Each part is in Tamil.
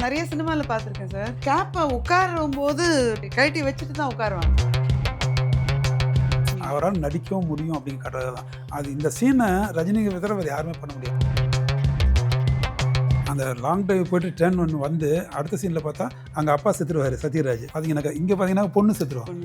நிறைய சினிமால பார்த்துருக்கேன் சார். கேப்ப உட்காரும்போது கழட்டி வச்சுட்டு தான் உட்காருவாங்க. அவரால் நடிக்கவும் முடியும் அப்படின்னு காட்டுறது தான். அது இந்த சீனை ரஜினிக்கு தவிர வேறு யாருமே பண்ண முடியாது. அந்த லாங் டிரைவ் போயிட்டு ட்ரெயின் ஒன்று வந்து அடுத்த சீனில் பார்த்தா அங்கே அப்பா செத்துருவார் சத்யராஜ். பார்த்தீங்கன்னா இங்கே பார்த்தீங்கன்னா பொண்ணு செத்துருவாங்க.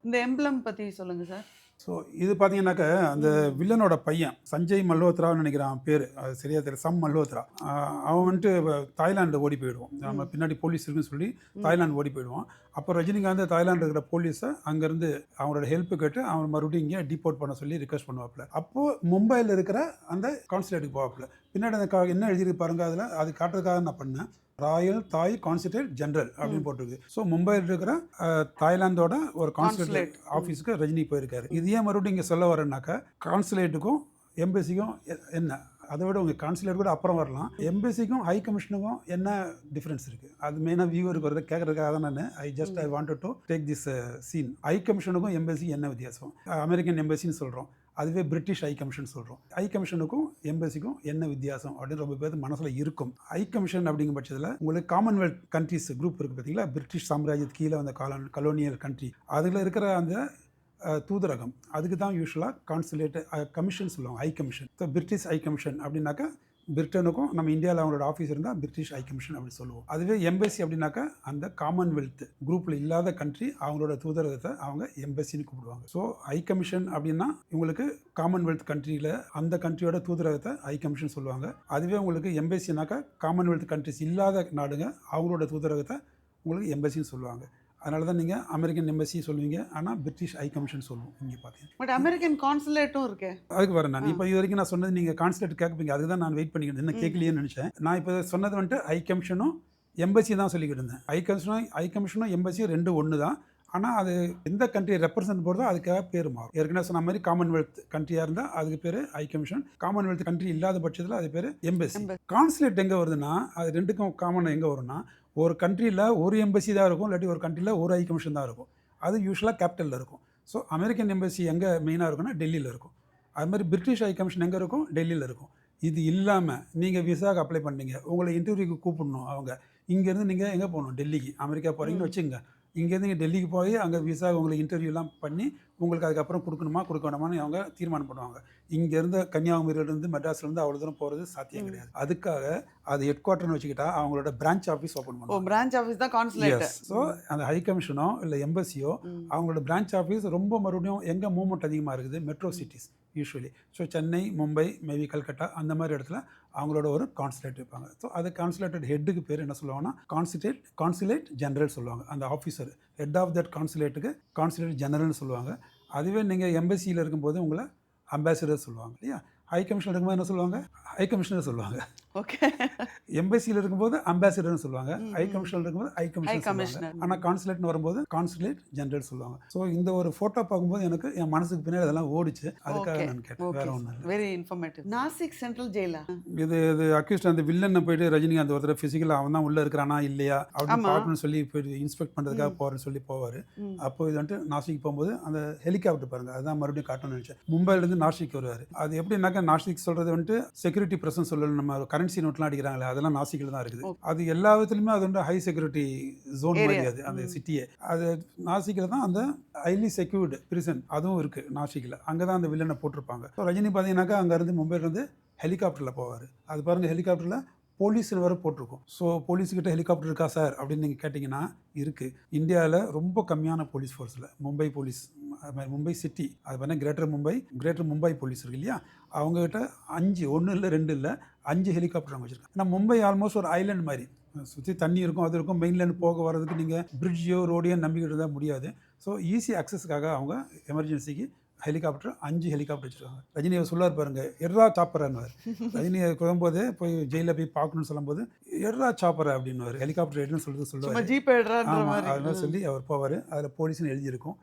இந்த எம்பளம் பத்தி சொல்லுங்க சார். ஸோ இது பார்த்தீங்கன்னாக்க அந்த வில்லனோட பையன் சஞ்சய் மல்ஹோத்ரான்னு நினைக்கிறான் பேர், அது சரியா தெரியல, சம் மல்ஹோத்ரா. அவன் வந்துட்டு தாய்லாந்து ஓடி போயிடுவான். நம்ம பின்னாடி போலீஸ் இருக்குன்னு சொல்லி தாய்லாந்து ஓடி போயிடுவான். அப்போ ரஜினிகாந்த் தாய்லாந்து இருக்கிற போலீஸை அங்கேருந்து அவங்களோட ஹெல்ப்பு கேட்டு அவன் மறுபடியும் இங்கே டிபோர்ட் பண்ண சொல்லி ரிக்வஸ்ட் பண்ணுவாப்புல. அப்போது மும்பையில் இருக்கிற அந்த கான்சுலேட்டுக்கு போவாப்புல. பின்னாடி அந்த என்ன எழுதியிருக்கு பாருங்க, அதில் அது காட்டுறதுக்காக நான் பண்ணேன். ராயல் தாய் கான்சுலேட் ஜெனரல் அப்படின்னு போட்டிருக்கு. ஸோ மும்பையில் இருக்கிற தாய்லாந்தோட ஒரு கான்சுலேட் ஆஃபீஸுக்கு ரஜினி போயிருக்காரு. இது ஏன் மறுபடியும் இங்கே சொல்ல வரேன்னாக்கா, கான்சுலேட்டுக்கும் எம்பசிக்கும் என்ன, அதை விட உங்கள் கான்சுலேட் கூட அப்புறம் வரலாம், எம்பசிக்கும் ஹை கமிஷனுக்கும் என்ன டிஃப்ரென்ஸ் இருக்குது, அது மெயினாக வியூவருக்கு வரதை கேட்கறதுக்காக தான் நான் I wanted to take this scene. High கமிஷனுக்கும் எம்பசிக்கும் என்ன வித்தியாசம்? அமெரிக்கன் எம்பசின்னு சொல்கிறோம், அதுவே பிரிட்டிஷ் ஹை கமிஷன் சொல்கிறோம். ஹை கமிஷனுக்கும் எம்பசிக்கும் என்ன வித்தியாசம் அப்படின்னு ரொம்ப பேர் மனசில் இருக்கும். ஹை கமிஷன் அப்படிங்கிற பட்சத்தில் உங்களுக்கு காமன்வெல்த் கண்ட்ரிஸ் குரூப் இருக்குது பார்த்தீங்களா, பிரிட்டிஷ் சாம்ராஜ்யத்து கீழே வந்த கலோனியல் கண்ட்ரி, அதில் இருக்கிற அந்த தூதரகம், அதுக்கு தான் யூஸ்வலாக கான்சுலேட் கமிஷன் சொல்லுவாங்க, high commission. So British high commission அப்படின்னாக்கா பிரிட்டனுக்கும் நம்ம இந்தியாவில் அவங்களோட ஆஃபீஸ் இருந்தால் பிரிட்டிஷ் ஹை கமிஷன் அப்படின்னு சொல்லுவோம். அதுவே எம்பசி அப்படின்னாக்கா அந்த காமன்வெல்த் குரூப்பில் இல்லாத கண்ட்ரி அவங்களோட தூதரகத்தை அவங்க எம்பசின்னு கூப்பிடுவாங்க. ஸோ ஹை கமிஷன் அப்படின்னா உங்களுக்கு காமன்வெல்த் கண்ட்ரியில் அந்த கண்ட்ரியோட தூதரகத்தை ஹை கமிஷன் சொல்லுவாங்க. அதுவே உங்களுக்கு எம்பசினாக்கா காமன்வெல்த் கண்ட்ரிஸ் இல்லாத நாடுங்க அவங்களோட தூதரகத்தை உங்களுக்கு எம்பசின்னு சொல்லுவாங்க. அதனால தான் நீங்கள் அமெரிக்கன் எம்பசி சொல்லுவீங்க, ஆனால் பிரிட்டிஷ் ஹை கமிஷன் சொல்லுவோம் இங்கே பார்த்தீங்கன்னா. பட் அமெரிக்கன் கான்சுலேட்டும் இருக்கு. அதுக்கு வரேன் நான். இப்போ இது வரைக்கும் நான் சொன்னது நீங்கள் கான்சுலேட் கேட்பீங்க, அதுக்கு தான் நான் வெயிட் பண்ணிக்கிட்டு என்ன கேட்கலையேன்னு நினச்சேன். நான் இப்போ சொன்னது வந்துட்டு ஹை கமிஷனும் எம்பசி தான் சொல்லிக்கிட்டு இருந்தேன். ஹை கமிஷனும் எம்பசியும் ரெண்டு ஒன்று தான். ஆனால் அது எந்த கண்ட்ரியை ரெப்ரசன்ட் போடுறதோ அதுக்காக பேர் மாறும். ஏற்கனவே சொன்ன மாதிரி காமன்வெல்த் கண்ட்ரியாக இருந்தால் அதுக்கு பேர் ஹை கமிஷன், காமன்வெல்த் கண்ட்ரி இல்லாத பட்சத்தில் அது பேர் எம்பசி. கான்சுலேட் எங்கே வருதுன்னா அது ரெண்டுக்கும் காமன் எங்கே வரும்னா, ஒரு கண்ட்ரியில் ஒரு எம்பசி தான் இருக்கும், இல்லாட்டி ஒரு கண்ட்ரியில் ஒரு ஹை கமிஷன் தான் இருக்கும். அது யூஸ்வலாக கேபிட்டலில் இருக்கும். ஸோ அமெரிக்கன் எம்பசி எங்கே மெயினாக இருக்குன்னா டெல்லியில் இருக்கும். அது மாதிரி பிரிட்டிஷ் ஹை கமிஷன் எங்கே இருக்கும்? டெல்லியில் இருக்கும். இது இல்லாமல் நீங்கள் விசாவுக்கு அப்ளை பண்ணீங்க, உங்களை இன்டர்வியூக்கு கூப்பிடணும். அவங்க இங்கேருந்து நீங்கள் எங்கே போகணும்? டெல்லிக்கு. அமெரிக்கா போகிறீங்கன்னு வச்சுங்க, இங்கேருந்து நீங்கள் டெல்லிக்கு போய் அங்கே விசா உங்களுக்கு இன்டர்வியூலாம் பண்ணி உங்களுக்கு அதுக்கப்புறம் கொடுக்கணுமா கொடுக்க வேண்டாமான்னு அவங்க தீர்மானம் பண்ணுவாங்க. இங்கேருந்து கன்னியாகுமரியிலேருந்து மெட்ராஸ்லேருந்து அவ்வளோ தூரம் போகிறது சாத்தியம் கிடையாது. அதுக்காக அது ஹெட் குவார்ட்டர்னு வச்சுக்கிட்டா அவங்களோட பிரான்ச் ஆஃபீஸ் ஓப்பன் பண்ணுவாங்க. பிரான்ச் ஆஃபீஸ் தான் கான்சுலேட். ஸோ அந்த ஹை கமிஷனோ இல்லை எம்பசியோ அவங்களோட பிரான்ச் ஆஃபீஸ் ரொம்ப மறுபடியும் எங்கே மூவ்மெண்ட் அதிகமாக இருக்குது? Metro cities usually. So Chennai, Mumbai, maybe Calcutta, அந்த மாதிரி இடத்துல அவங்களோட ஒரு கான்சுலேட் இருப்பாங்க. ஸோ அது கான்சுலேட்டட் ஹெட்டுக்கு பேர் என்ன சொல்லுவாங்கன்னா கான்சுலேட் ஜெனரல் சொல்லுவாங்க. அந்த ஆஃபீஸர் ஹெட் ஆஃப் தட் கான்சுலேட்டுக்கு கான்சுலேட் ஜெனரல்னு சொல்லுவாங்க. அதுவே நீங்கள் எம்பசியில் இருக்கும்போது உங்களை அம்பாசிடர் சொல்லுவாங்க இல்லையா. ஹை கமிஷனர் இருக்கும்போது என்ன சொல்லுவாங்க? ஹை கமிஷனர் சொல்லுவாங்க. ஓகே. எம்பசியில் இருக்கும்போது அம்பாசிடர்னு சொல்லுவாங்க, ஹை கமிஷனர் இருக்கும்போது ஹை கமிஷனர். ஆனால் கான்சுலேட்னு வரும்போது கான்சுலேட் ஜெனரல் சொல்லுவாங்க. ஸோ இந்த ஒரு ஃபோட்டோ பார்க்கும்போது எனக்கு என் மனசுக்கு பின்னாடி அதெல்லாம் ஓடிச்சு, அதுக்காக நான் கேட்டேன், வேற ஒன்றும் இல்லை. Very informative. நாசிக் சென்ட்ரல் ஜெயிலா இது அக்யூஸ்ட் அந்த வில்லனை போயிட்டு ரஜினிகாந்த் ஒருத்தர் ஃபிசிக்கலாக அவன் தான் உள்ளே இருக்கிறானா இல்லையா அப்படின்னு பார்க்கணும்னு சொல்லி போயிட்டு இன்ஸ்பெக்ட் பண்ணுறதுக்காக போகிறேன்னு சொல்லி போவார். அப்போ இது வந்துட்டு நாசிக் போகும்போது அந்த ஹெலிகாப்டர் பாருங்க, அதுதான் மறுபடியும் காட்டணும்னு நினச்சேன். மும்பைலேருந்து நாசிக் வருவார். அது எப்படின்னாக்கா நாசிக் சொல்கிறது வந்துட்டு செக்யூரிட்டி பிரசன்ஸ் சொல்லணும். நம்ம கரன்சி நோட்லாம் அடிக்கிறாங்களே அதெல்லாம் நாசிக்கில் தான் இருக்குது. அது எல்லா விதத்துலையுமே அது வந்து ஹை செக்யூரிட்டி ஜோன் மாதிரி அது அந்த சிட்டியே. அது நாசிக்கில் தான் அந்த ஹைலி செக்யூர்டு பிரிசன் அதுவும் இருக்குது நாசிக்கில். அங்கே தான் அந்த வில்லனை போட்டிருப்பாங்க. ஸோ ரஜினி பார்த்தீங்கன்னாக்கா அங்கேருந்து மும்பையிலேருந்து ஹெலிகாப்டரில் போவார். அது பாருங்கள், ஹெலிகாப்டரில் போலீஸில் வர போட்டிருக்கும். ஸோ போலீஸ்கிட்ட ஹெலிகாப்டர் இருக்கா சார் அப்படின்னு நீங்கள் கேட்டிங்கன்னா இருக்குது. இந்தியாவில் ரொம்ப கம்மியான போலீஸ் ஃபோர்ஸில் மும்பை போலீஸ், மும்பை சிட்டி, அது பார்த்தீங்கன்னா கிரேட்டர் மும்பை போலீஸ் இருக்கு இல்லையா, அவங்ககிட்ட 5, 1 இல்லை 2 இல்லை 5 ஹெலிகாப்டர் அவங்க வச்சுருக்காங்க. ஆனால் மும்பை ஆல்மோஸ்ட் ஒரு ஐலாண்ட் மாதிரி, சுற்றி தண்ணி இருக்கும், அது இருக்கும். மெயின்லேருந்து போக வர்றதுக்கு நீங்கள் பிரிட்ஜோ ரோடையோ நம்பிக்கிட்டு இருந்தால் முடியாது. ஸோ ஈஸி அக்சஸ்க்காக அவங்க எமர்ஜென்சிக்கு ஹெலிகாப்டர் 5 ஹெலிகாப்டர் வச்சுருக்காங்க. ரஜினியை சொல்லார் பாருங்க, எர்ரா சாப்பரான்னு. ரஜினியை குழம்போது போய் ஜெயிலில் போய் பார்க்கணும்னு சொல்லும்போது எர்ரா சாப்பரா அப்படின்னு ஹெலிகாப்டர் எடுன்னு சொல்லுவார். அதனால சொல்லி அவர் போவார். அதில் போலீஸ்னு எழுதியிருக்கும்.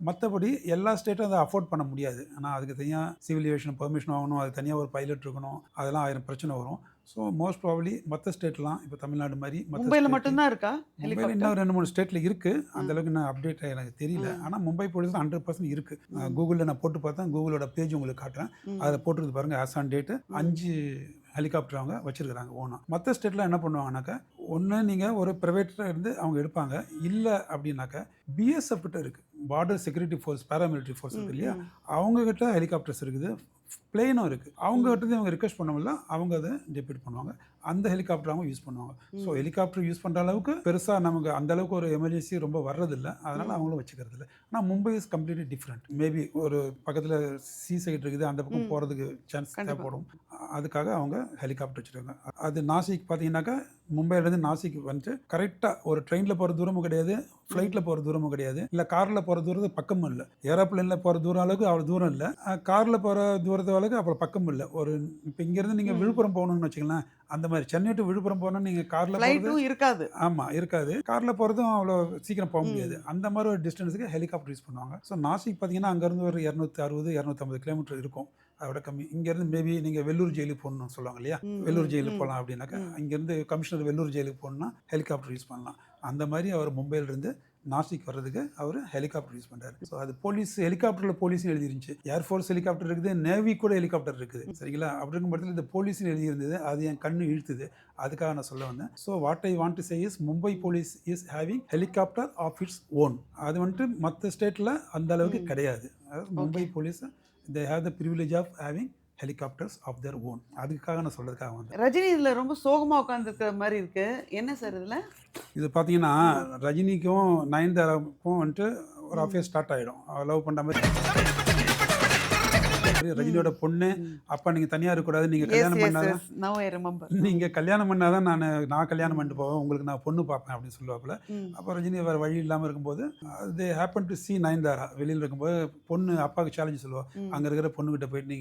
மற்றபடி எல்லா ஸ்டேட்டும் அதை அஃபோர்ட் பண்ண முடியாது. ஆனால் அதுக்கு தனியாக சிவில் ஏவியேஷன் பெர்மிஷன் வாங்கணும், அது தனியாக ஒரு பைலட் இருக்கணும், அதெல்லாம் 1000 பிரச்சனை வரும். ஸோ மோஸ்ட் ப்ராபப்ளி மற்ற ஸ்டேட்லாம் இப்போ தமிழ்நாடு மாதிரி மும்பையில் மட்டும்தான் இருக்கா மும்பையில் இன்னும் 2-3 ஸ்டேட்டில் இருக்குது. அந்தளவுக்கு நான் அப்டேட் எனக்கு தெரியல. ஆனால் மும்பை போலீஸ் 100% இருக்குது. கூகுளில் நான் போட்டு பார்த்தேன், கூகுளோட பேஜ் உங்களுக்கு காட்டுறேன். அதில் போட்டுருக்கு பாருங்கள், ஆஸ் ஆன் டேட்டு 5 ஹெலிகாப்டர் அவங்க வச்சுருக்கிறாங்க ஓனா. மற்ற ஸ்டேட்டில் என்ன பண்ணுவாங்கனாக்கா, ஒன்று நீங்கள் ஒரு ப்ரைவேட்டாக இருந்து அவங்க எடுப்பாங்க, இல்லை அப்படின்னாக்கா பிஎஸ்எஃப் கிட்ட இருக்குது, border security force, paramilitary force இருக்குது இல்லையா, அவங்கக்கிட்ட ஹெலிகாப்டர்ஸ் இருக்குது, பிளேனும் இருக்குது. அவங்ககிட்ட அவங்க ரிக்வெஸ்ட் பண்ணவில்ல, அவங்க அதை டெபியூட் பண்ணுவாங்க. அந்த ஹெலிகாப்டர் அவங்க யூஸ் பண்ணுவாங்க. ஸோ ஹெலிகாப்டர் யூஸ் பண்ணுற அளவுக்கு பெருசாக நமக்கு அந்தளவுக்கு ஒரு எமர்ஜென்சி ரொம்ப வர்றதில்லை, அதனால் அவங்களும் வச்சுக்கிறது இல்லை. ஆனால் Mumbai is completely different. Maybe ஒரு பக்கத்தில் சீ சைடு இருக்குது, அந்த பக்கம் போகிறதுக்கு சான்ஸ் தேவைப்படும், அதுக்காக அவங்க ஹெலிகாப்டர் வச்சுருக்காங்க. அது நாசிக் பார்த்தீங்கன்னாக்கா, மும்பையிலேருந்து நாசிக் வந்துட்டு கரெக்டாக ஒரு ட்ரெயினில் போகிற தூரமும் கிடையாது, ஃப்ளைட்டில் போகிற தூரமும் கிடையாது, இல்லை காரில் போகிற தூரத்துக்கு பக்கமும் இல்லை, ஏரோப்ளேனில் போகிற தூரம் அளவுக்கு அவ்வளோ தூரம் இல்லை, காரில் போகிற தூரத்து அளவுக்கு அப்புறம் பக்கமும் இல்லை. ஒரு இப்போ இங்கேருந்து நீங்கள் விழுப்புரம் போகணும்னு வச்சுக்கலாம், அந்த மாதிரி சென்னை டு விழுப்புரம் போனால் நீங்கள் காரில் போகிறது இருக்காது. ஆமாம் இருக்காது, காரில் போகிறதும் அவ்வளோ சீக்கிரம் போக முடியாது. அந்த மாதிரி ஒரு டிஸ்டன்ஸுக்கு ஹெலிகாப்டர் யூஸ் பண்ணுவாங்க. ஸோ நாசிக் பார்த்தீங்கன்னா அங்கேருந்து ஒரு 260-250 கிலோமீட்டர் இருக்கும், அதோட கம்மி. இங்கேருந்து மேபி நீங்கள் வெள்ளூர் ஜெயிலுக்கு போகணும்னு சொல்லுவாங்க இல்லையா, வெள்ளூர் ஜெயிலுக்கு போகலாம் அப்படின்னாக்கா, இங்கேருந்து கமிஷனர் வெள்ளூர் ஜெயிலுக்கு போகணுன்னா ஹெலிகாப்டர் யூஸ் பண்ணலாம். அந்த மாதிரி அவர் மும்பையிலிருந்து நாசிக் வர்றதுக்கு அவர் ஹெலிகாப்டர் யூஸ் பண்ணுறாரு. ஸோ அது போலீஸ் ஹெலிகாப்டரில் போலீஸ்னு எழுதிருந்துச்சு, ஏர்ஃபோர்ஸ் ஹெலிகாப்டர் இருக்குது, நேவி கூட ஹெலிகாப்டர் இருக்குது, சரிங்களா. அப்படிங்கும் பட்சத்தில் இந்த போலீஸ்னு எழுதியிருந்தது, அது என் கண்ணு இழுத்துது, அதுக்காக நான் சொல்ல வந்தேன். So what I want to say is, Mumbai police is having helicopter of its own. அது வந்துட்டு மற்ற ஸ்டேட்டில் அந்த அளவுக்கு கிடையாது. அதாவது Mumbai police they have the privilege of having helicopters of their own. அதுக்காக நான் சொல்றதுக்காக வந்து ரஜினி இதில் ரொம்ப சோகமாக உட்காந்துருக்கிற மாதிரி இருக்கு, என்ன சார் இதில்? இது பார்த்தீங்கன்னா ரஜினிக்கும் நயன்தாராவுக்கும் வந்துட்டு ஒரு அஃபேர் ஸ்டார்ட் ஆகிடும், லவ் பண்ணுற மாதிரி. ரஜினியோட பொண்ணு, அப்பா நீங்கள் தனியாக இருக்கக்கூடாது, நீங்கள் கல்யாணம் பண்ணாதான், நீங்கள் கல்யாணம் பண்ணாதான் நான் கல்யாணம் பண்ணிட்டு போவேன், உங்களுக்கு நான் பொண்ணு பார்ப்பேன் அப்படின்னு சொல்லுவாப்புல. அப்போ ரஜினி வேறு வழி இல்லாமல் இருக்கும்போது அது ஹேப்பன் டு சி நயன்தாரா வெளியில் இருக்கும்போது பொண்ணு அப்பாவுக்கு சேலஞ்சு சொல்லுவாள், அங்கே இருக்கிற பொண்ணுக்கிட்ட போயிட்டு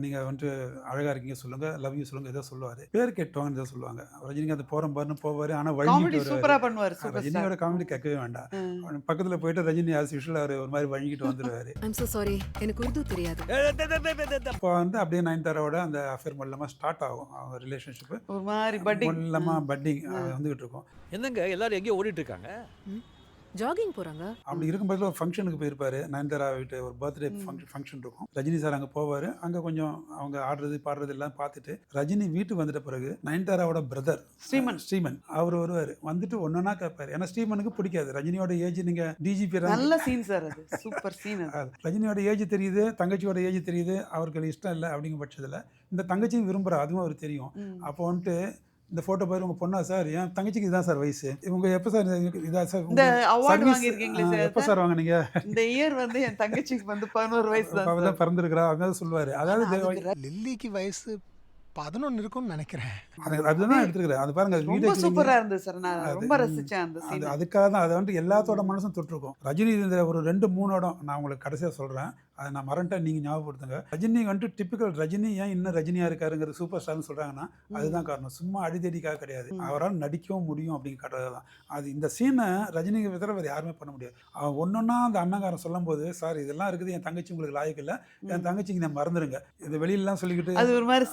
நீங்கள் வந்துட்டு அழகாக இருக்கீங்க சொல்லுங்கள், லவ் யூ சொல்லுங்கள், ஏதோ சொல்லுவார், பேர் கேட்டவங்கன்னு ஏதோ சொல்லுவாங்க. ரஜினிக்கு அந்த போகிற பாருன்னு போவார், ஆனால் வழிகிட்டு வருவார். ரஜினியோட காமெடி கேட்கவே வேண்டாம், பக்கத்தில் போயிட்டு ரஜினி ஆஸ் யூஷுவல் அவர் ஒரு மாதிரி வழிகிட்டு வந்துடுவார். இப்போ வந்து அப்படியே நயன்தாராவோட அந்த அஃபேர் மூலமாக ஸ்டார்ட் ஆகும், அவங்க ரிலேஷன்ஷிப்பு ஒரு மாதிரி மூலமாக பட்டிங் வந்துகிட்டு இருக்கும். என்னங்க எல்லாரும் எங்கேயோ ஓடிட்டு இருக்காங்க, ஜாகிங் போறாங்க. அப்படி இருக்கும்போது ஒரு ஃபங்க்ஷனுக்கு போயிருப்பாரு, நயன்தாரா வீட்டு ஒரு பர்த்டே ஃபங்க்ஷன் இருக்கும், ரஜினி சார் அங்கே போவார். அங்கே கொஞ்சம் அவங்க ஆடுறது பாடுறது எல்லாம் பார்த்துட்டு ரஜினி வீட்டுக்கு வந்துட்ட பிறகு நயன்தாராவோட பிரதர் ஸ்ரீமன் அவர் வருவார், வந்துட்டு ஒன்னொன்னா கேட்பாரு. ஏன்னா ஸ்ரீமனுக்கு பிடிக்காது, ரஜினியோட ஏஜ் நீங்கள் டிஜிபி நல்ல சீன் சார், அது சூப்பர் சீன். ரஜினியோட ஏஜ் தெரியுது, தங்கச்சியோட ஏஜ் தெரியுது, அவருக்கு இஷ்டம் இல்லை அப்படிங்கிற பட்சத்தில் இந்த தங்கச்சியும் விரும்புகிறா, அதுவும் அவர் தெரியும். அப்போ வந்துட்டு இந்த போட்டோ பாரு, உங்க பொண்ணா சார், என் தங்கச்சிக்கு இதான் சார் வயசு, இவங்க எப்போ சார் இதான் சார் இந்த அவார்டு வாங்கியிருக்கீங்களே சார், எப்போ சார் வாங்கினீங்க? இந்த இயர் வந்து என் தங்கச்சிக்கு வந்து 11 வயசு தான் பிறந்திருக்கிறா அப்படின்னு சொல்லுவாரு. அதாவது லில்லிக்கு வயசு 11 இருக்கும்னு நினைக்கிறேன். அதுதான் எடுத்துக்கிறேன். அது பாருங்க, ரொம்ப சூப்பரா இருந்தது சார், நான் ரொம்ப ரசிச்சேன் அந்த சீன். அதுக்காக தான் அதை வந்து எல்லாத்தோட மனசும் தொட்டிருக்கும். ரஜினி இந்த ஒரு 2-3 இடம் நான் உங்களுக்கு கடைசியாக சொல்கிறேன், அதை நான் மறந்துட்டேன், நீங்கள் ஞாபகப்படுத்துங்க. ரஜினி வந்துட்டு டிப்பிக்கல் ரஜினி ஏன் இன்னும் ரஜினியாக இருக்காருங்கிற சூப்பர் ஸ்டார்னு சொல்கிறாங்கன்னா அதுதான் காரணம், சும்மா அடிதடிக்காக கிடையாது, அவரால் நடிக்கவும் முடியும் அப்படின்னு காட்டுறது தான். அது இந்த சீனை ரஜினிக்கு தவிர வேறு யாருமே பண்ண முடியாது. அவன் ஒன்றொன்னா அந்த அண்ணங்காரன் சொல்லும் போது, சார் இதெல்லாம் இருக்குது, என் தங்கச்சி உங்களுக்கு லாயக்கு இல்லை, என் தங்கச்சிக்கு நான் மறந்துடுங்க, இது வெளியிலலாம் சொல்லிக்கிட்டு அது ஒரு மாதிரி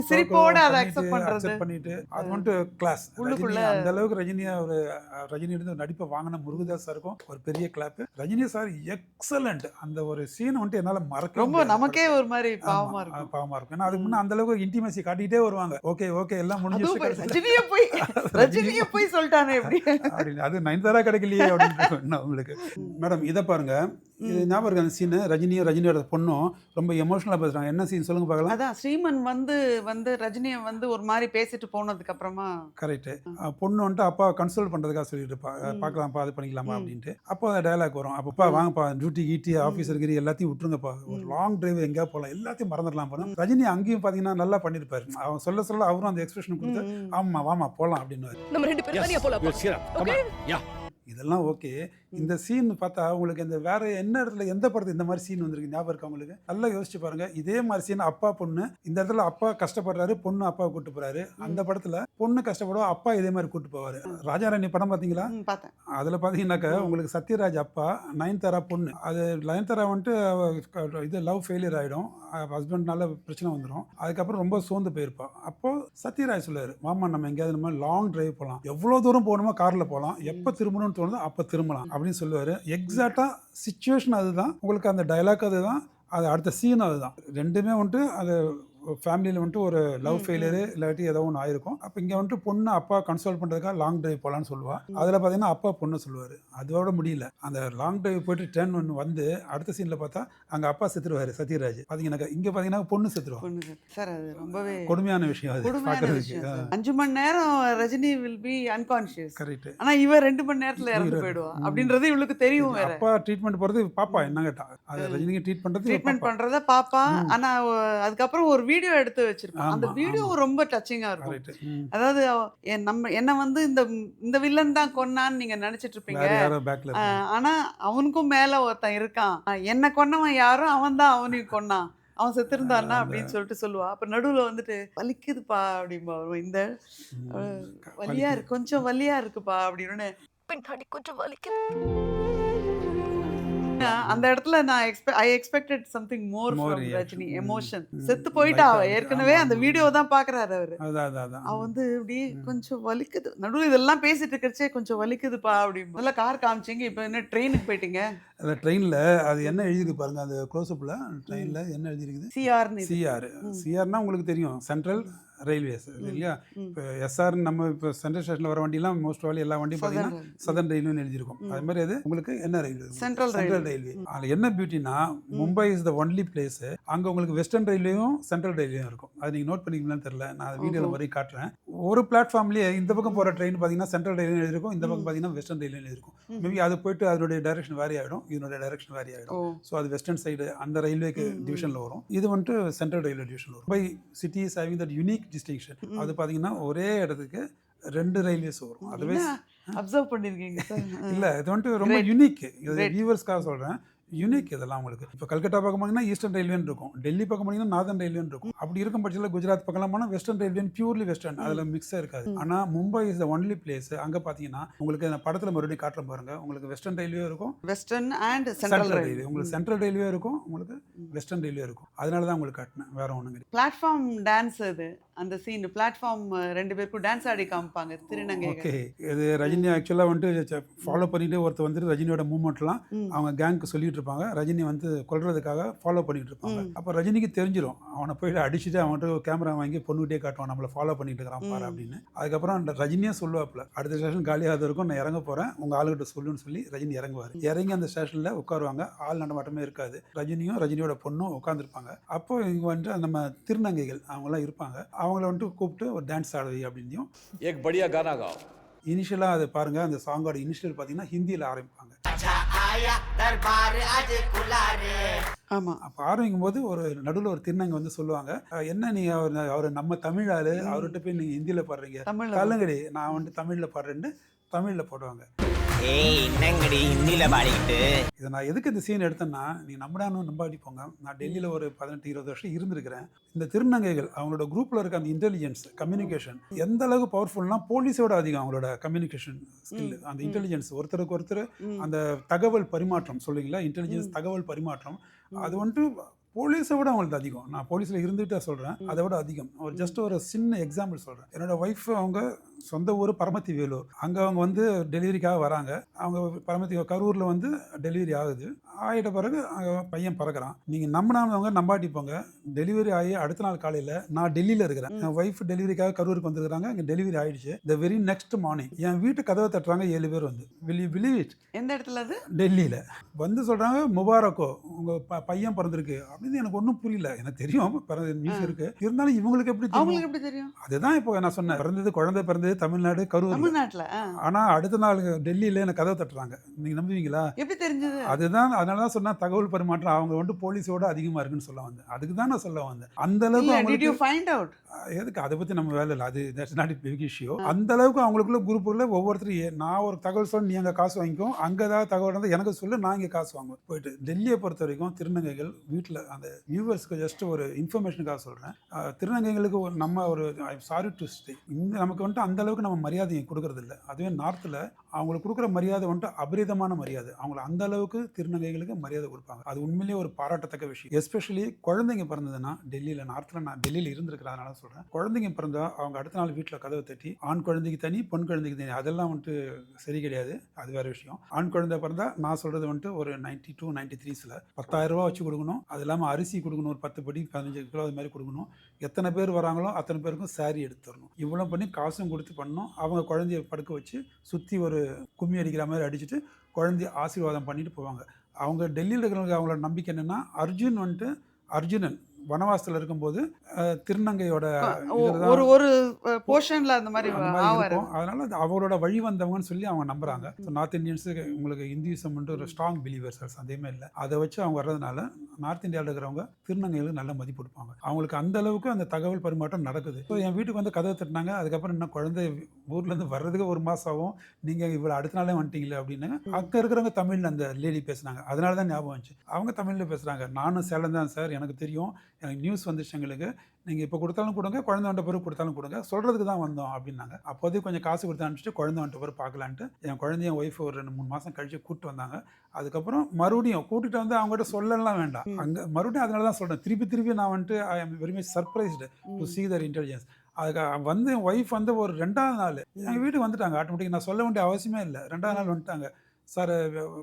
சிரிப்போட அதை அக்செப்ட் பண்ணிட்டு அது வந்துட்டு கிளாஸ். அந்த அளவுக்கு ரஜினி இருந்து நடிப்பை வாங்கின முருகதாஸ் சாருக்கும் ஒரு பெரிய கிளாப். Rajini sir excellent. அந்த ஒரு சீன் வந்துட்டு என்னால மறக்க ரொம்ப நமக்கே ஒரு மாதிரி பாவமா இருக்கும். ஏன்னா அதுக்கு முன்னே அந்த அளவுக்கு இன்டிமேசி காட்டிட்டே வருவாங்க. ஓகே ஓகே எல்லாம் முடிஞ்சிருச்சு, ரஜினியே போய் சொல்லிட்டானே அப்படின்னு. அது நயன்தாரா கிடைக்கலையே அப்படின்னு உங்களுக்கு. மேடம் இதை பாருங்க, இது ஞாபகம் இருக்கு அந்த சீனு, ரஜினியோட பொண்ணும் ரொம்ப எமோஷனலா பேசுறாங்க. என்ன சீன் சொல்லுங்க பார்க்கலாம். அதான் ஸ்ரீமன் வந்து ரஜினியை வந்து ஒரு மாதிரி பேசிட்டு போனதுக்கு அப்புறமா கரெக்ட் பொண்ணு வந்துட்டு அப்பா கன்சல்ட் பண்றதுக்காக சொல்லிட்டு பார்க்கலாம்ப்பா, அது பண்ணிக்கலாமா அப்படின்ட்டு. அப்போ அந்த டயலாக் வரும், அப்பா வாங்கப்பா, டியூட்டி கீட்டி ஆஃபீஸ் இருக்கிற எல்லாத்தையும் விட்டுருங்கப்பா, ஒரு லாங் டிரைவ் எங்கேயா போகலாம், எல்லாத்தையும் மறந்துடலாம் போனோம். ரஜினி அங்கேயும் பாத்தீங்கன்னா நல்லா பண்ணிருப்பாரு, அவன் சொல்ல அவரும் அந்த எக்ஸ்பிரஷன் கொடுத்து ஆமா வாமா போலாம் அப்படின்னு. இதெல்லாம் ஓகே. இந்த சீன் பார்த்தா உங்களுக்கு இந்த வேற என்ன இடத்துல எந்த படத்துல இந்த மாதிரி சீன் வந்திருக்கு ஞாபகம் இருக்கா உங்களுக்கு? நல்லா யோசிச்சு பாருங்க. இதே மாதிரி சீன் அப்பா பொண்ணு, இந்த இடத்துல அப்பா கஷ்டப்படுறாரு, பொண்ணு அப்பாவை கூட்டு போறாரு. அந்த படத்துல பொண்ணு கஷ்டப்படுவா, அப்பா இதே மாதிரி கூட்டு போவாரு. ராஜாராணி படம் பார்த்தீங்களா? பார்த்தேன். அதுல பாத்தீங்கன்னாக்கா உங்களுக்கு சத்யராஜ் அப்பா, நயன்தாரா பொண்ணு. அது நயன்தாரா வந்துட்டு இது லவ் ஃபெயிலியர் ஆகிடும், ஹஸ்பண்ட்னால பிரச்சனை வந்துடும். அதுக்கப்புறம் ரொம்ப சோர்ந்து போயிருப்பா. அப்போ சத்யராஜ் சொல்லுவார், மாமா நம்ம எங்கேயாவது நம்ம லாங் டிரைவ் போகலாம், எவ்வளோ தூரம் போகணுமோ காரில் போகலாம், எப்போ திரும்பணும்னு தோணுதோ அப்போ திரும்பலாம் அப்படின்னு சொல்லுவார். எக்ஸாக்டாக சுச்சுவேஷன் அதுதான், உங்களுக்கு அந்த டைலாக் அதுதான், அது அடுத்த சீன் அதுதான். ரெண்டுமே வந்துட்டு அது ஃபேமிலியில் வந்துட்டு ஒரு லவ் ஃபெயிலியரு இல்லாட்டி ஏதோ ஒன்று ஆயிருக்கும். அப்போ இங்கே வந்துட்டு பொண்ணு அப்பா கன்சோல் பண்ணுறதுக்காக லாங் டிரைவ் போகலான்னு சொல்லுவா. அதில் பார்த்தீங்கன்னா அப்பா பொண்ணு சொல்லுவார். அதோட முடியல, அந்த லாங் டிரைவ் போயிட்டு டேர்ன் ஒன்று வந்து அடுத்த சீனில் பார்த்தா அங்கே அப்பா செத்துருவார் சத்யராஜ். பார்த்தீங்கன்னாக்கா இங்கே பார்த்தீங்கன்னா பொண்ணு செத்துருவாங்க. சார் அது ரொம்பவே கொடுமையான விஷயம் அது பார்க்கறதுக்கு. 5 மணி நேரம் Rajini will be unconscious. Correct. ஆனா இவ 2 மணி நேரத்துல இறந்து போயிடுவா அப்படின்றது இவளுக்கு தெரியும். வேற அப்பா ட்ரீட்மெண்ட் போகிறது பாப்பா என்ன கேட்டா, அது ரஜினிக்கு ட்ரீட்மெண்ட் பண்றத பாப்பா. ஆனா அதுக்கப்புறம் ஒரு வீடியோ எடுத்து வச்சிருப்பான். அந்த வீடியோ ரொம்ப டச்சிங்கா இருக்கும். அதாவது என்ன வந்து இந்த வில்லன் தான் கொன்னான்னு நீங்க நினைச்சிட்டு இருப்பீங்க, ஆனா அவனுக்கும் மேல ஒருத்தன் இருக்கான், என்ன கொன்னவன் யாரோ அவன் தான் அவனையும் கொன்னான், அவன் செத்துருந்தான்னா அப்படின்னு சொல்லிட்டு சொல்லுவா. அப்ப நடுவுல வந்துட்டு வலிக்குதுப்பா அப்படின்பா. இந்த வலியா இருக்கு, கொஞ்சம் வலியா இருக்குப்பா அப்படின்னு பின்னாடி கொஞ்சம் வலிக்குது. அந்த இடத்துல நான் I expected something more from Rajini. Emotion. செத்து போயிட்டா அவ ஏற்கனவே, அந்த வீடியோ தான் பாக்குறாரு அவரு. அவ வந்து இப்படி கொஞ்சம் வலிக்குது, நடுவில் இதெல்லாம் பேசிட்டு இருக்கச்சே கொஞ்சம் வலிக்குதுப்பா அப்படி. முதல்ல கார் காமிச்சிங்க, இப்போ என்ன ட்ரெயினுக்கு போயிட்டீங்க? அந்த ட்ரெயினில் அது என்ன எழுதிருக்கு பாருங்க, அந்த க்ளோஸ்அப்பில் ட்ரெயினில் என்ன எழுதிருக்குது? சிஆர்னா உங்களுக்கு தெரியும், சென்ட்ரல் ரயில்வேஸ் இல்லையா? இப்போ எஸ்ஆர் நம்ம இப்போ சென்ட்ரல் ஸ்டேஷனில் வர வண்டிலாம் மோஸ்ட் ஆல் எல்லா வண்டியும் பார்த்தீங்கன்னா சதர்ன் ரயில்வேன்னு எழுதியிருக்கும். அது மாதிரி அது உங்களுக்கு என்ன ரயில்வே? Central railway. அதில் என்ன பியூட்டினா, Mumbai is the only place, அங்கே உங்களுக்கு வெஸ்டர்ன் ரயில்வேயும் சென்ட்ரல் ரயில்வேயும் இருக்கும். அது நீங்கள் நோட் பண்ணிக்கலாம்னு தெரியல, நான் வீடியோவில் வரைக்கும் காட்டுறேன். ஒரு பிளாட்ஃபார்ம்லேயே இந்த பக்கம் போகிற ட்ரெயின் பார்த்தீங்கன்னா சென்ட்ரல் ரயில்வே எழுதிருக்கும், இந்த பக்கம் பார்த்தீங்கன்னா வெஸ்டர்ன் ரயில்வே எழுதிருக்கும். மேபி அது போயிட்டு அதனுடைய டைரக்ஷன் வேரி ஆகிடும், இதனுடைய டைரக்ஷன் வேரி ஆகிடும். ஸோ அது வெஸ்டர்ன் சைடு அந்த ரயில்வேக்கு டிவிஷனில் வரும், இது வந்துட்டு சென்ட்ரல் ரயில்வே டிவிஷனில் வரும். Mumbai city is having that unique distinction. அது பார்த்தீங்கன்னா ஒரே இடத்துக்கு 2 ரயில்வேஸ் வரும். அதுவே அப்சர்வ் பண்ணிருக்கீங்க இல்லை, இது வந்துட்டு ரொம்ப யூனிக். இது வியூவர்ஸ்க்காக சொல்கிறேன், யூனிக் இதெல்லாம் உங்களுக்கு. இப்போ கல்கட்டா பக்கம் போனீங்கன்னா ஈஸ்டர்ன் ரயில்வேன்னு இருக்கும், டெல்லி பக்கம் போனீங்கன்னா நார்தன் ரயில்வேன்னு இருக்கும். அப்படி இருக்கும் பட்சத்தில் குஜராத் பக்கம்லாம் போனால் வெஸ்டர்ன் ரயில்வே, பியூர்லி வெஸ்டர்ன், அதில் மிக்ஸாக இருக்காது. ஆனால் Mumbai is the only place, அங்கே பார்த்தீங்கன்னா உங்களுக்கு அந்த படத்தில் மறுபடியும் காட்டுற பாருங்க, உங்களுக்கு வெஸ்டர்ன் ரயில்வே இருக்கும், வெஸ்டர்ன் அண்ட் சென்ட்ரல் ரயில்வே. உங்களுக்கு சென்ட்ரல் ரயில்வே இருக்கும், உங்களுக்கு வெஸ்டர்ன் ரயில்வே இருக்கும். அதனால தான் உங்களுக்கு காட்டினேன், வேற ஒன்றும் கிடையாது. பிளாட்ஃபார்ம் டான்ஸ் அது, அந்த சீன் பிளாட்ஃபார்ம் 2 பேருக்கும் டான்ஸ் ஆடி காமிப்பாங்க திருநங்கை. ஓகே, இது ரஜினி ஆக்சுவலாக வந்துட்டு ஃபாலோ பண்ணிட்டு ஒருத்தர் வந்துட்டு ரஜினியோட மூவ்மெண்ட்லாம் அவங்க கேங்க்கு சொல்லிட்டு இருப்பாங்க, ரஜினி வந்து கொல்றதுக்காக ஃபாலோ பண்ணிட்டு இருப்பாங்க. அப்போ ரஜினிக்கு தெரிஞ்சிடும், அவனை போயிட்டு அடிச்சுட்டு அவன்கிட்ட கேமரா வாங்கி பொண்ணுகிட்டே காட்டுவான், நம்மளை ஃபாலோ பண்ணிட்டு இருக்கிறான் பாரு அப்படின்னு. அதுக்கப்புறம் ரஜினியே சொல்லுவாப்புல, அடுத்த ஸ்டேஷன் காலியாக இருக்கும், நான் இறங்க போகிறேன், உங்கள் ஆளுகிட்ட சொல்லுன்னு சொல்லி ரஜினி இறங்குவார். இறங்கி அந்த ஸ்டேஷனில் உட்காருவாங்க, ஆள் நடமாட்டமே இருக்காது, ரஜினியும் ரஜினியோட பொண்ணும் உட்காந்துருப்பாங்க. அப்போ இங்கே வந்துட்டு நம்ம திருநங்கைகள் அவங்களாம் இருப்பாங்க, அவங்கள வந்துட்டு கூப்பிட்டு ஒரு டான்ஸ் ஆடுவி அப்படின்னும் एक बढ़िया गाना गाओ. இனிஷியலாக அது பாருங்க, அந்த சாங்கோட இனிஷியல் பார்த்தீங்கன்னா ஹிந்தியில் ஆரம்பிப்பாங்க. ஆமா, அப்போ ஆரம்பிக்கும் போது ஒரு நடுவில் ஒரு திருநங்கை வந்து சொல்லுவாங்க, என்ன நீங்கள் அவர் நம்ம தமிழ் ஆளு, அவர்கிட்ட போய் நீங்கள் ஹிந்தியில் பாடுறீங்க, தள்ளுங்கடி நான் வந்துட்டு தமிழில் பாடுறேன்னு தமிழில் போடுவாங்க. இதை நான் எதுக்கு இந்த சீன் எடுத்தேன்னா, நீ நம்படான்னு நம்பாடி போங்க, நான் டெல்லியில் ஒரு 18-20 வருஷம் இருந்திருக்கிறேன். இந்த திருநங்கைகள் அவங்களோட குரூப்பில் இருக்க அந்த இன்டெலிஜென்ஸ் கம்யூனிகேஷன் எந்த அளவுக்கு பவர்ஃபுல்னா, போலீஸோட அதிகம் அவங்களோட கம்யூனிகேஷன் ஸ்கில், அந்த இன்டெலிஜென்ஸ், ஒருத்தருக்கு ஒருத்தர் அந்த தகவல் பரிமாற்றம் சொல்லுவீங்களா, இன்டெலிஜென்ஸ் தகவல் பரிமாற்றம், அது வந்துட்டு போலீஸை விட அவங்கள்ட்ட அதிகம். நான் போலீஸில் இருந்துகிட்டே சொல்கிறேன், அதை விட அதிகம். ஒரு ஜஸ்ட் ஒரு சின்ன எக்ஸாம்பிள் சொல்கிறேன். என்னோடய ஒய்ஃப் அவங்க சொந்த ஊர் பரமத்தி வேலூர், அங்கே அவங்க வந்து டெலிவரிக்காக வராங்க. அவங்க பரமத்தி கரூரில் வந்து டெலிவரி ஆகுது, ஆகிட்ட பிறகு அங்கே பையன் பறக்கிறான். நீங்கள் நம்பினவங்க நம்பாட்டி போங்க, டெலிவரி ஆகி அடுத்த நாள் காலையில் நான் டெல்லியில் இருக்கிறேன், என் ஒய்ஃப் டெலிவரிக்காக கரூருக்கு வந்துருக்காங்க, இங்கே டெலிவரி ஆகிடுச்சு. த வெரி நெக்ஸ்ட் மார்னிங் என் வீட்டு கதவை தட்டுறாங்க 7 பேர் வந்து. Will you believe it? எந்த இடத்துல அது? டெல்லியில் வந்து சொல்கிறாங்க, முபாரக்கோ உங்கள் பையன் பிறந்திருக்கு அப்படின்னு. எனக்கு ஒன்றும் புரியல, எனக்கு தெரியும் நியூஸ் இருக்கு, இருந்தாலும் இவங்களுக்கு எப்படி தெரியும்? தெரியும்? அதுதான் இப்போ நான் சொன்னேன், குழந்தை பிறந்தது தமிழ்நாடு, கரூர். தமிழ்நாட்டுல ஆனால் அடுத்த நாள் டெல்லியில் எனக்கு கதவை தட்டுறாங்க. நீங்கள் நம்புவீங்களா? எப்படி தெரிஞ்சது? அதுதான், அதனால தான் சொன்னால் தகவல் பரிமாற்றம் அவங்க வந்து போலீஸோட அதிகமாக இருக்குன்னு சொல்ல வந்தேன். அதுக்கு தான் நான் சொல்ல வந்தேன். அந்த அளவுக்கு Did you அவங்களுக்கு find out? எதுக்கு அதை பற்றி நம்ம வேலை இல்லை, அது that's not it big issue. அந்த அளவுக்கு அவங்களுக்குள்ள குரூப்புக்குள்ள ஒவ்வொருத்தரும் நான் ஒரு தகவல் சொல்ல நீ அங்கே காசு வாங்கிக்கோ, அங்கே ஏதாவது தகவல் இருந்தால் எனக்கு சொல்லு, நான் இங்கே காசு வாங்குவேன். போயிட்டு டெல்லியை பொறுத்த வரைக்கும் திருநங்கைகள் வீட்டில் அந்த வியூவர்ஸ்க்கு ஜஸ்ட் ஒரு இன்ஃபர்மேஷனுக்காக சொல்கிறேன், திருநங்கைகளுக்கு நம்ம ஒரு சாரி டு ஸ்டே இந்த நமக்கு வந்துட்டு அந்த அளவுக்கு நம்ம மரியாதையை கொடுக்கறது இல்லை. அதுவே நார்த்தில் அவங்களுக்கு கொடுக்குற மரியாதை வந்துட்டு அபரிதமான மரியாதை. அவங்கள அந்த அளவுக்கு திருநங்கைகளுக்கு மரியாதை கொடுப்பாங்க. அது உண்மையிலேயே ஒரு பாராட்டத்தக்க விஷயம். எஸ்பெஷலி குழந்தைங்க பிறந்ததுன்னா டெல்லியில், நார்த்தில் நான் டெல்லியில் இருந்திருக்கிறேன், அதனால சொல்கிறேன். குழந்தைங்க பிறந்தா அவங்க அடுத்த நாள் வீட்டில் கதவை தட்டி ஆண் குழந்தைக்கு தனி, பெண் குழந்தைக்கு தனி, அதெல்லாம் வந்துட்டு சரி கிடையாது. அது வேறு விஷயம். ஆண் குழந்தை பிறந்தா நான் சொல்கிறது வந்துட்டு ஒரு 92, 93 10,000 ரூபா வச்சு கொடுக்கணும். அது இல்லாமல் அரிசி கொடுக்கணும், ஒரு 10 படி 15 கிலோ அது மாதிரி கொடுக்கணும். எத்தனை பேர் வராங்களோ அத்தனை பேருக்கும் சாரி எடுத்து தரணும். இவ்வளோ பண்ணி காசும் கொடுத்து பண்ணணும். அவங்க குழந்தைய படுக்க வச்சு சுற்றி ஒரு கும்மி அடிக்கிற மாதிரி அடிச்சுட்டு குழந்தைய ஆசீர்வாதம் பண்ணிட்டு போவாங்க. அவங்க டெல்லியில் இருக்கிறவங்க அவங்களோட நம்பிக்கை என்னென்னா, அர்ஜுனன் வனவாசத்தில் இருக்கும்போது திருநங்கையோட ஒரு போர்ஷன்ல அந்த மாதிரி இருக்கும். அதனால அது அவரோட வழி வந்தவங்கன்னு சொல்லி அவங்க நம்புறாங்க. நார்த் இந்தியன்ஸுக்கு உங்களுக்கு இந்துயிசம் ஒரு ஸ்ட்ராங் பிலீவர்ஸ், சந்தேகமே இல்லை. அதை வச்சு அவங்க வர்றதுனால நார்த் இந்தியாவில் இருக்கிறவங்க திருநங்கைகளுக்கு நல்ல மதிப்பு கொடுப்பாங்க. அவங்களுக்கு அந்த அளவுக்கு அந்த தகவல் பரிமாற்றம் நடக்குது. ஸோ என் வீட்டுக்கு வந்து கதவை தட்டினாங்க. அதுக்கப்புறம் இன்னும் குழந்தை ஊர்லேருந்து வர்றதுக்கு ஒரு மாதம் ஆகும், நீங்கள் இவ்வளோ அடுத்த நாளே வந்துட்டீங்களே அப்படின்னு. அங்கே இருக்கிறவங்க தமிழில் அந்த லேடி பேசுனாங்க. அதனால தான் ஞாபகம் வந்துச்சு. அவங்க தமிழில் பேசுகிறாங்க. நானும் சேலம் தான் சார், எனக்கு தெரியும், எனக்கு நியூஸ் வந்துச்சு எங்களுக்கு, நீங்கள் இப்போ கொடுத்தாலும் கொடுங்க, குழந்தை வந்த பிறகு கொடுத்தாலும் கொடுங்க, சொல்கிறதுக்கு தான் வந்தோம் அப்படின்னாங்க. அப்போதே கொஞ்சம் காசு கொடுத்து அனுப்பிச்சிட்டு குழந்தை வந்துட்ட பிறகு பார்க்கலான்ட்டு என் குழந்தைய ஒய்ஃப் ஒரு 2-3 மாதம் கழிச்சு கூப்பிட்டு வந்தாங்க. அதுக்கப்புறம் மறுபடியும் கூட்டிகிட்டு வந்து அவங்ககிட்ட சொல்லலாம் வேண்டாம், அங்கே மறுபடியும் அதனால தான் சொல்கிறேன், திருப்பி நான் வந்துட்டு I am very much surprised to see their intelligence. அதுக்கு வந்து என் ஒய்ஃப் வந்து ஒரு 2வது நாள் எங்கள் வீட்டுக்கு வந்துட்டாங்க. ஆட்டோமேட்டிக் நான் சொல்ல வேண்டிய அவசியமே இல்லை. 2வது நாள் வந்துட்டாங்க. சார்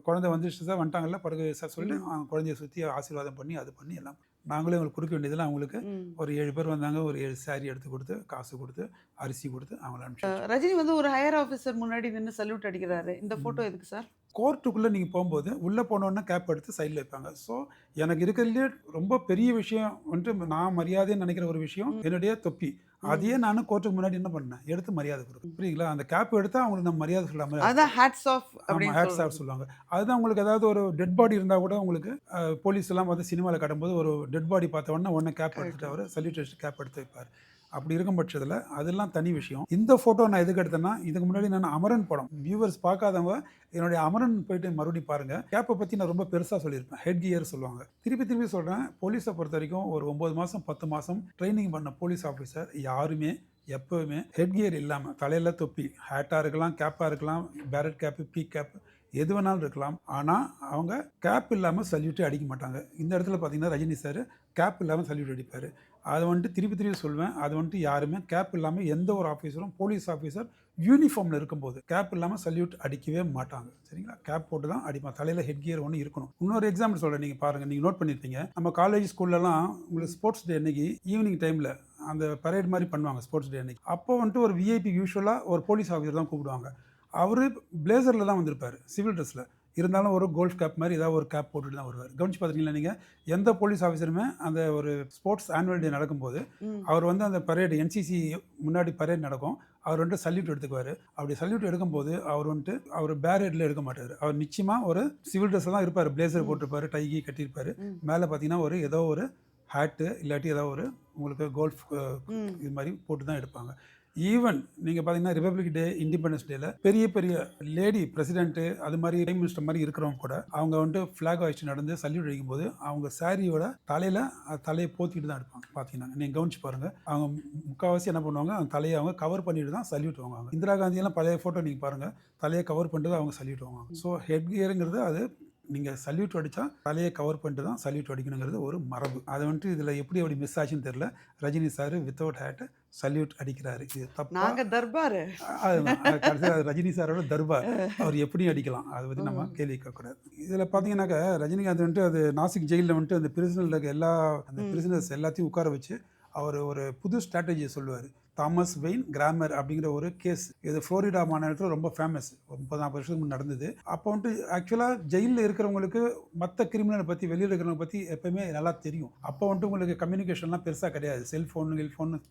குழந்தை வந்துடுச்சு சார், வந்துட்டாங்கல்ல படுக்க சார் சொல்லி குழந்தைய சுற்றி ஆசீர்வாதம் பண்ணி அது பண்ணி எல்லாம் நாங்களே அவங்களுக்கு கொடுக்க வேண்டியதில் அவங்களுக்கு ஒரு 7 பேர் வந்தாங்க. ஒரு 7 சாரி எடுத்து கொடுத்து, காசு கொடுத்து, அரிசி கொடுத்து அவங்கள அனுப்பிச்சு. ரஜினி வந்து ஒரு ஹையர் ஆஃபீஸர் முன்னாடி நின்று சல்யூட் அடிக்கிறாரு. இந்த ஃபோட்டோ எதுக்கு சார்? கோர்ட்டுக்குள்ளே நீங்கள் போகும்போது உள்ளே போனோன்னே கேப் எடுத்து சைடில் வைப்பாங்க. ஸோ எனக்கு இருக்கிறதுலே ரொம்ப பெரிய விஷயம் வந்துட்டு நான் மரியாதைன்னு நினைக்கிற ஒரு விஷயம் என்னுடைய தொப்பி. அதையே நான் கோர்ட்டுக்கு முன்னாடி என்ன பண்ணேன், எடுத்து மரியாதை கொடுக்கும். புரியுங்களா? அந்த கேப் எடுத்தால் அவங்களுக்கு நம்ம மரியாதை சொல்லாமல், அதான் ஹேட்ஸ் ஆஃப் ஹேட்ஸ் ஆஃப் சொல்லுவாங்க. அதுதான் உங்களுக்கு ஏதாவது ஒரு டெட் பாடி இருந்தால் கூட உங்களுக்கு போலீஸ் எல்லாம் வந்து சினிமாவில் காட்டும்போது ஒரு டெட் பாடி பார்த்த உடனே கேப் எடுத்துட்டு அவர் சல்யூட்டேஷன் கேப் எடுத்து வைப்பார். அப்படி இருக்கும் பட்சத்தில் அதெல்லாம் தனி விஷயம். இந்த ஃபோட்டோ நான் எதுக்கு எடுத்தேன்னா, இதுக்கு முன்னாடி நான் அமரன் படம், வியூவர்ஸ் பார்க்காதவங்க என்னுடைய அமரன் போயிட்டு மறுபடியும் பாருங்கள். கேப்பை பற்றி நான் ரொம்ப பெருசாக சொல்லியிருப்பேன். ஹெட் கியர் சொல்லுவாங்க. திருப்பி சொல்கிறேன், போலீஸை பொறுத்த வரைக்கும் ஒரு 9 மாதம் 10 மாதம் ட்ரைனிங் பண்ண போலீஸ் ஆஃபீஸர் யாருமே எப்போவுமே ஹெட் கியர் இல்லாமல், தலையில் தொப்பி, ஹேட்டாக இருக்கலாம், கேப்பாக இருக்கலாம், பேரட் கேப்பு, பீக் கேப்பு, எது வேணாலும் இருக்கலாம், ஆனால் அவங்க கேப் இல்லாமல் சல்யூட்டே அடிக்க மாட்டாங்க. இந்த இடத்துல பார்த்தீங்கன்னா ரஜினி சார் கேப் இல்லாமல் சல்யூட் அடிப்பார். அதை வந்துட்டு திருப்பி சொல்லுவேன், அது வந்துட்டு யாருமே கேப் இல்லாமல் எந்த ஒரு ஆஃபீஸரும், போலீஸ் ஆஃபீஸர் யூனிஃபார்மில் இருக்கும்போது கேப் இல்லாமல் சல்யூட் அடிக்கவே மாட்டாங்க. சரிங்களா? கேப் போட்டு தான் அடிப்பாங்க. தலையில் ஹெட் கியர் ஒன்று இருக்கணும். இன்னொரு எக்ஸாம்பிள் சொல்கிறேன், நீங்கள் பாருங்கள், நீங்கள் நோட் பண்ணியிருப்பீங்க. நம்ம காலேஜ் ஸ்கூல்லலாம் உங்களுக்கு ஸ்போர்ட்ஸ் டே அன்னைக்கு ஈவினிங் டைமில் அந்த பரேட் மாதிரி பண்ணுவாங்க. ஸ்போர்ட்ஸ் டே அன்னைக்கு அப்போ வந்துட்டு ஒரு விஐபி யூஸ்வலாக ஒரு போலீஸ் ஆஃபீஸர் தான் கூப்பிடுவாங்க. அவர் பிளேசரில் தான் வந்திருப்பார், சிவில் ட்ரெஸ்ஸில். இருந்தாலும் ஒரு கோல்ஃப் கேப் மாதிரி ஏதாவது ஒரு கேப் போட்டுட்டு தான் வருவார். கவனிச்சு பார்த்துருக்கீங்களா நீங்கள்? எந்த போலீஸ் ஆஃபீஸருமே அந்த ஒரு ஸ்போர்ட்ஸ் ஆனுவல் டே நடக்கும்போது அவர் வந்து அந்த பரேடு, என்சிசி முன்னாடி பரேட் நடக்கும், அவர் வந்துட்டு சல்யூட் எடுத்துக்குவார். அப்படி சல்யூட் எடுக்கும்போது அவர் வந்துட்டு அவர் பேரேடில் எடுக்க மாட்டார். அவர் நிச்சயமாக ஒரு சிவில் ட்ரெஸ்ஸில் தான் இருப்பார். பிளேசர் போட்டிருப்பார், டைகி கட்டியிருப்பார். மேலே பார்த்தீங்கன்னா ஏதோ ஒரு ஹேட்டு இல்லாட்டி ஏதோ ஒரு உங்களுக்கு கோல்ஃப் இது மாதிரி போட்டு தான் எடுப்பாங்க. ஈவன் நீங்கள் பார்த்தீங்கன்னா ரிபப்ளிக் டே, இண்டிபெண்டன்ஸ் டேல பெரிய லேடி பிரசிடென்ட்டு அது மாதிரி பிரைம் மினிஸ்டர் மாதிரி இருக்கிறவங்க கூட அவங்க வந்துட்டு ஃப்ளாக் ஹாய்ஸ்ட் நடந்து சல்யூட் அடிக்கும்போது அவங்க சாரியோட தலையை போத்திட்டு தான் எடுப்பாங்க. பார்த்தீங்கன்னா நீங்கள் கவனிச்சு பாருங்கள், அவங்க முக்கால்வாசி என்ன பண்ணுவாங்க, அவங்க தலையை அவங்க கவர் பண்ணிட்டு தான் சல்யூட் வாங்குவாங்க. இந்திரா காந்தியெல்லாம் பழைய ஃபோட்டோ நீங்கள் பாருங்கள், தலையை கவர் பண்ணிட்டு தான் அவங்க சல்யூட் வாங்குவாங்க. ஸோ ஹெட் கியருங்கிறது அது நீங்கள் சல்யூட் அடித்தா தலையை கவர் பண்ணிட்டு தான் சல்யூட் அடிக்கணுங்கிறது ஒரு மரபு. அதை வந்துட்டு இதில் எப்படி மிஸ் ஆச்சுன்னு தெரியல. Rajini sir without hat salute அடிக்கிறாரு. இது தப்பு. நாங்கள் தர்பார், அதுதான் கடைசியாக ரஜினி சாரோட தர்பார். அவர் எப்படி அடிக்கலாம், அதை பற்றி நம்ம கேள்வி கேட்கக்கூடாது. இதில் பார்த்தீங்கன்னாக்கா ரஜினிகாந்த் வந்துட்டு அது நாசிக் ஜெயிலில் வந்துட்டு அந்த பிரிசனில் இருக்க அந்த பிரிசனர்ஸ் எல்லாத்தையும் உட்கார வச்சு அவர் ஒரு புது ஸ்ட்ராட்டஜியை சொல்லுவார். தாமஸ் வெயின் கிராமர் அப்படிங்கிற ஒரு கேஸ். இது ஃப்ளோரிடா மாநிலத்தில் ரொம்ப ஃபேமஸ். ஒரு 30-40 வருஷத்துக்கு முன்னாடி நடந்தது. அப்போ வந்துட்டு ஆக்சுவலாக ஜெயிலில் இருக்கிறவங்களுக்கு மற்ற கிரிமினலை பற்றி வெளியில் இருக்கிறவங்க பற்றி எப்போயுமே நல்லா தெரியும். அப்போ வந்துட்டு உங்களுக்கு கம்யூனிகேஷன்லாம் பெருசாக கிடையாது. செல்ஃபோன்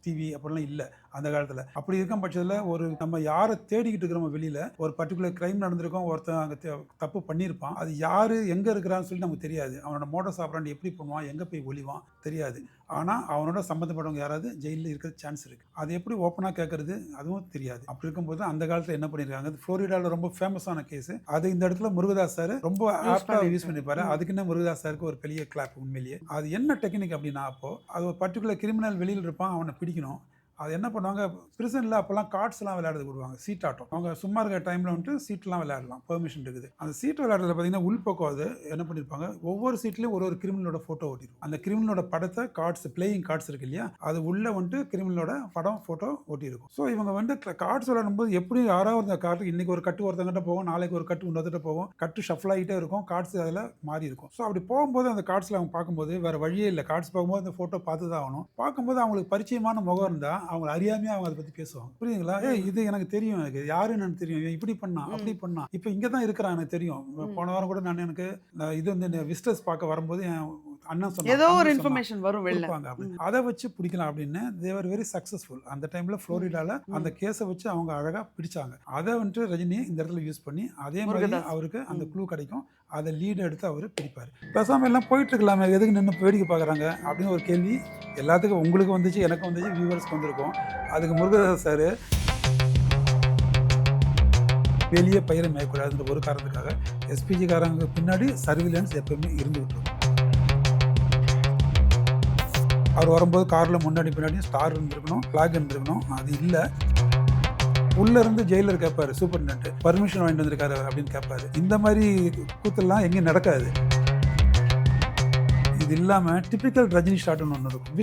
டிவி அப்படிலாம் இல்லை அந்த காலத்தில். அப்படி இருக்கும் பட்சத்தில் ஒரு நம்ம யாரை தேடிக்கிட்டு இருக்கிறோம் வெளியில், ஒரு பர்டிகுலர் கிரைம் நடந்திருக்கோம், ஒருத்தன் அங்கே தப்பு பண்ணியிருப்பான், அது யார் எங்கே இருக்கிறான்னு சொல்லி நமக்கு தெரியாது. அவனோட மோடஸ் ஆபரண்டி எப்படி பண்ணுவான், எங்கே போய் ஒளிவான் தெரியாது. ஆனால் அவனோட சம்மந்தப்பட்டவங்க யாராவது ஜெயிலில் இருக்கிற சான்ஸ் இருக்குது. அது எப்படி ஓப்பனாக கேட்கறது அதுவும் தெரியாது. அப்படி இருக்கும்போது அந்த காலத்தில் என்ன பண்ணியிருக்காங்க, ஃப்ளோரிடாவில் ரொம்ப ஃபேமஸான கேஸ். அது இந்த இடத்துல முருகதாஸ் சார் ரொம்ப ஆப்டாக யூஸ் பண்ணிப்பாரு. அதுக்குன்னு முருகதாஸ் சாருக்கு ஒரு பெரிய கிளாப். உண்மையிலேயே அது என்ன டெக்னிக் அப்படின்னா, அப்போ அது ஒரு பர்டிகுலர் கிரிமினல் வெளியில் இருப்பான், அவனை பிடிக்கணும். அது என்ன பண்ணுவாங்க, பிரிசனில் அப்போல்லாம் கார்ட்ஸ்லாம் விளையாடுறது கொடுவாங்க, சீட் ஆட்டம். அவங்க சும்மா இருக்கிற டைமில் வந்துட்டு சீட்லாம் விளையாடலாம், பெர்மிஷன் இருக்குது. அந்த சீட் விளையாடுறதுல பார்த்தீங்கன்னா உள்பக்கம் அது என்ன பண்ணியிருப்பாங்க, ஒவ்வொரு சீட்லேயும் ஒரு கிரிமினலோட ஃபோட்டோ ஓட்டிருக்கும். அந்த கிரிமினலோட படத்தை கார்ட்ஸ், பிளேயிங் கார்ட்ஸ் இருக்கு இல்லையா, அது உள்ளே வந்துட்டு கிரிமினலோட படம் ஃபோட்டோ ஓட்டியிருக்கும். ஸோ இவங்க வந்து கார்ட்ஸ் விளையாடும்போது எப்படி யாராவது ஒரு கார்டு இன்றைக்கி ஒரு கட்டு ஒருத்தங்கிட்ட போகும், நாளைக்கு ஒரு கட்டு இன்னொருத்த போகும், கட்டு ஷஃபில் ஆகிட்டே இருக்கும், கார்ட்ஸ் அதில் மாறி இருக்கும். ஸோ அப்படி போகும்போது அந்த கார்ட்ஸில் அவங்க பார்க்கும்போது வேறு வழியே இல்லை, கார்ட்ஸ் பார்க்கும்போது அந்த ஃபோட்டோ பார்த்து தான் ஆகணும். பார்க்கும்போது அவங்களுக்கு பரிச்சயமான முகம் இருந்தால் அவங்க அறியாமையாக அவங்க அதை பற்றி பேசுவாங்க. புரியுதுங்களா? இது எனக்கு தெரியும், எனக்கு யாருன்னு எனக்கு தெரியும், இப்படி பண்ணா அப்படி பண்ணா, இப்போ இங்கே தான் இருக்கிறான் எனக்கு தெரியும். போன வாரம் கூட நான் எனக்கு இது வந்து விசிட்டர்ஸ் பார்க்க வரும்போது என் அண்ணன் சொன்னாங்க, ஏதோ ஒரு இன்ஃபர்மேஷன் வரும் வெளில, அதை வச்சு பிடிக்கலாம் அப்படின்னு. தேவர் வெரி சக்ஸஸ்ஃபுல். அந்த டைமில் ஃப்ளோரிடாவில் அந்த கேஸை வச்சு அவங்க அழகாக பிடிச்சாங்க. அதை வந்துட்டு ரஜினி இந்த இடத்துல யூஸ் பண்ணி அதே மாதிரி அவருக்கு அந்த க்ளூ கிடைக்கும், அதை லீடு எடுத்து அவர் பிடிப்பார். பேசாமல் எல்லாம் போயிட்டு இருக்கலாமே, எதுக்கு நின்று வேடிக்கை பார்க்குறாங்க அப்படின்னு ஒரு கேள்வி எல்லாத்துக்கும் உங்களுக்கு வந்துச்சு, எனக்கு வந்துச்சு, வியூவர்ஸ்க்கு வந்திருக்கும். அதுக்கு முருகதாஸ் சார் வெளியே பயிரை மேற்கொள்ளாதுன்ற ஒரு காரணத்துக்காக எஸ்பிஜிக்காரங்க பின்னாடி சர்விலன்ஸ் எப்பவுமே இருந்துகிட்டு இருக்கும். அவர் வரும்போது காரில் முன்னாடி பின்னாடி ஸ்டார் இருந்திருக்கணும், ஃப்ளாக் இருந்திருக்கணும். அது இல்லை. உள்ளேருந்து ஜெயிலர் கேட்பாரு, சூப்பர்டென்ட் பர்மிஷன் வாங்கிட்டு வந்திருக்காரு அப்படின்னு கேட்பாரு. இந்த மாதிரி கூத்தெல்லாம் எங்கேயும் நடக்காது. இது இல்லாமல் டிப்பிக்கல் ரஜினி ஷாட்னு ஒன்று இருக்கும்.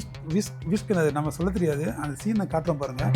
விஸ்க் நம்ம சொல்ல தெரியாது, அந்த சீனை காட்டுறோம் பாருங்கள்.